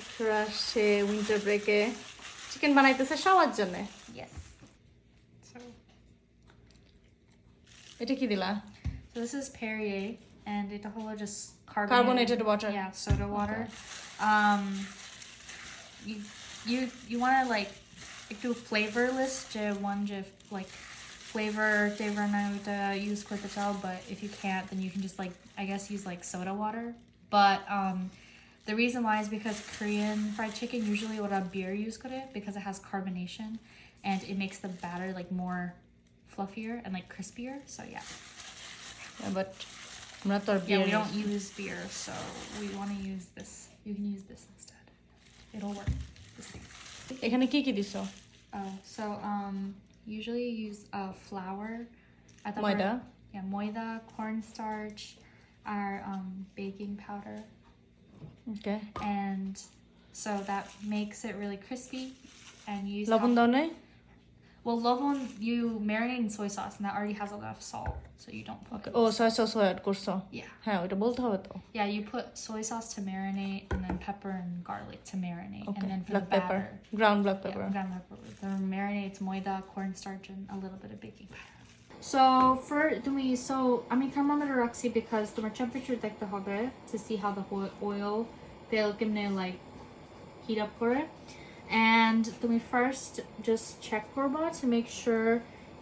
অক্ষরা আসছে উইন্টার ব্রেকে চিকেন বানাইতেছে সবার জন্য। Yes. So এটা কি দিলা? this is Perrier, and it all just Carbonated water. Yeah, soda water. You want to like do flavorless. One like flavor na use cortisol, but if you can't, then you can just like I guess use like soda water. But the reason why is because Korean fried chicken usually what a beer use because it has carbonation and it makes the batter like more fluffier and like crispier. So yeah. Yeah, but আমরা তো Yeah, we don't use beer, so we want to use this. You can use this instead. It'll work. This thing. এখানে কি কি দিছো? Oh, so usually you use flour. Moida. Yeah, moida, cornstarch, our baking powder. Okay. And so that makes it really crispy. And you use লবণ দাও নাই? well, lobon you marinate in soy sauce, and that already has a lot of salt, so you don't put. ও soya sauce add করছো? Yeah. হ্যাঁ ওটা বলতে হবে তো। Yeah, you put soy sauce to marinate, and then pepper and garlic to marinate, Okay. and then for Black the pepper, batter, ground black pepper. yeah, ground pepper. The marinates moida, cornstarch, and a little bit of baking powder. So for আমি thermometer রাখছি because তোমার temperature দেখতে হবে to see how the oil they'll কেমনে like heat up করে. And তুমি first just check করবা to make sure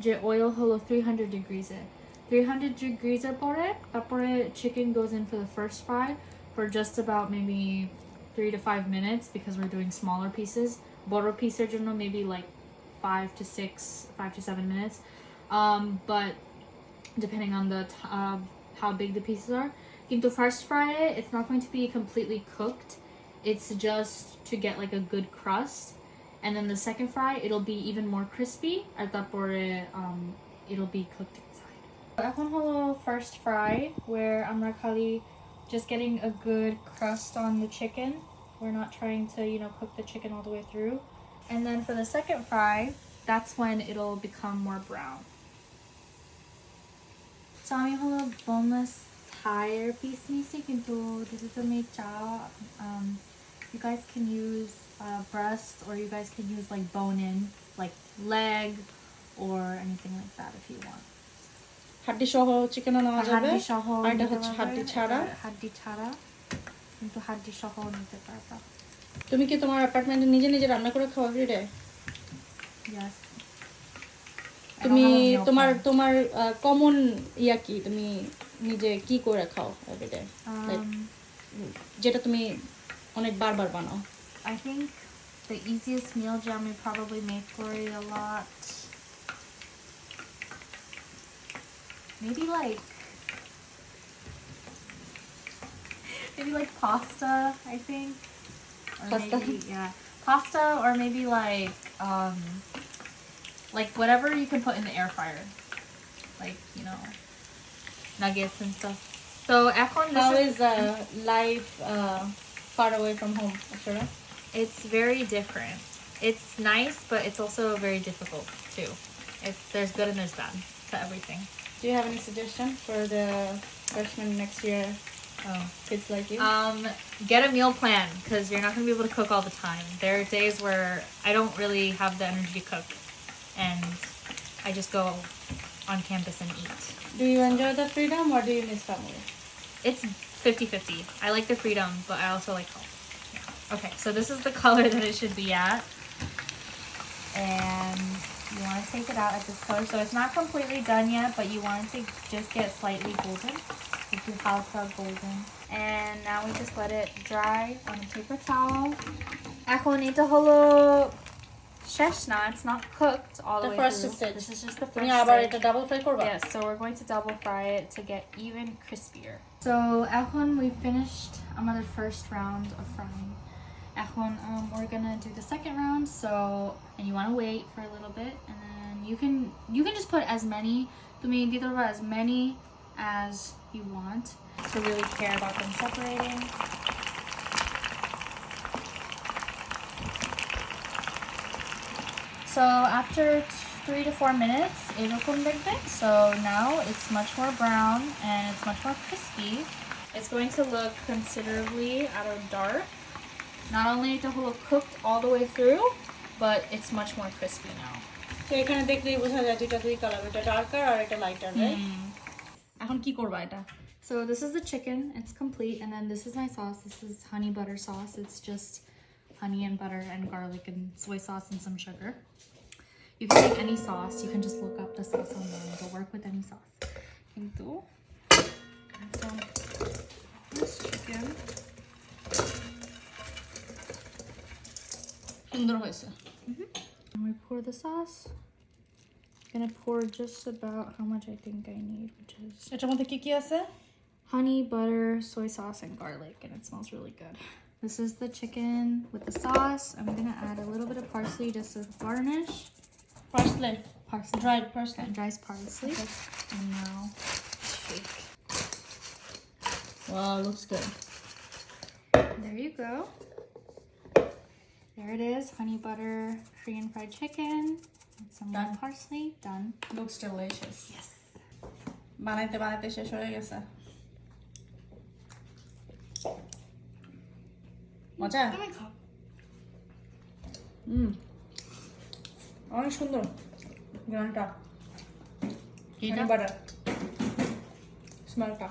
যে oil হলো 300 degrees 300 degrees পরে তারপরে chicken goes in for the first fry for just about maybe 3 to 5 minutes because we're doing smaller pieces. বড় পিসের জন্য maybe like 5 to 7 minutes. But depending on the how big the pieces are. কিন্তু first fry it's not going to be completely cooked. It's just to get like a good crust. And then the second fry, it'll be even more crispy. At that point, it'll be cooked inside. এখন হলো first fry where আমরা খালি just getting a good crust on the chicken. We're not trying to, cook the chicken all the way through. And then for the second fry, that's when it'll become more brown. So আমি হলো boneless thigh piece নিছি কিন্তু যদি তুমি চাও you guys can use breast or you guys can use like bone in like leg or anything like that if you want. হাড্ডি সহ chicken নেওয়া যাবে হাড্ডি সহ আর এটা হচ্ছে হাড্ডি ছাড়া কিন্তু হাড্ডি সহ নিতে পারবা। তুমি কি তোমার অ্যাপার্টমেন্টে নিজে নিজে রান্না করে খাও এভরিডে? Yes. তুমি তোমার কমন ইয়া কি তুমি নিজে কি করে খাও এভরিডে যেটা তুমি অনেক বারবার বানাও? I think the easiest meal jam we probably make for it a lot. Maybe like pasta, I think. Or Pasta? Maybe, yeah. Pasta or maybe like whatever you can put in the air fryer. Like, nuggets and stuff. So এখন how is life far away from home, Ashura? It's very different. It's nice, but it's also very difficult too. There's good and there's bad to everything. Do you have any suggestion for the freshmen next year? Kids like you? Get a meal plan because you're not going to be able to cook all the time. There are days where I don't really have the energy to cook and I just go on campus and eat. Do you enjoy the freedom or do you miss family? It's 50-50. I like the freedom, but I also like home. Yeah. Okay, so this is the color that it should be at. And you want to take it out at this color. So it's not completely done yet, but you want it to just get slightly golden. It's halka golden. And now we just let it dry on a paper towel. এখন এটা হলো শেষ না, it's not cooked all the way first through. stage. This is just the first তুমি আবার stage. এটা double fry করবা? Yes, so we're going to double fry it to get even crispier. So এখন we finished another first round of frying. এখন we're gonna do the second round. And you want to wait for a little bit, and then you can just put as many as many as you want to really care about them separating. So after 3 to 4 minutes, এরকম দেখবে. So now it's much more brown and it's much more crispy. It's going to look considerably dark. Not only এটা হলো cooked all the way through, but it's much more crispy now. তো এখানে দেখলেই বোঝা যায় দুইটা দুই কালার, এটা ডার্কার আর এটা লাইটার, রাইট? এখন কি করবা এটা? So this is the chicken. It's complete, and then this is my sauce. This is honey butter sauce. It's just honey and butter and garlic and soy sauce and some sugar. You can make any sauce. You can just look up the sauce online. It'll work with any sauce. কিন্তু this chicken সুন্দর হয়েছে। And we pour the sauce. I'm gonna pour just about how much I think I need, which is এটার মধ্যে কি কি আছে? honey, butter, soy sauce, and garlic, and it smells really good. This is the chicken with the sauce. I'm gonna add a little bit of parsley just as garnish. Parsley, Parsley. dried parsley. Diced parsley. Okay. And now shake. Wow, looks good. There you go. There it is, honey butter Korean fried chicken. With some more Done. parsley. Done. Looks delicious. Yes. বানাইতে বানাইতে শেষ হয়ে গেছে। মজা? অনেক সুন্দর গ্রানটা, এটা butter স্মেলটা।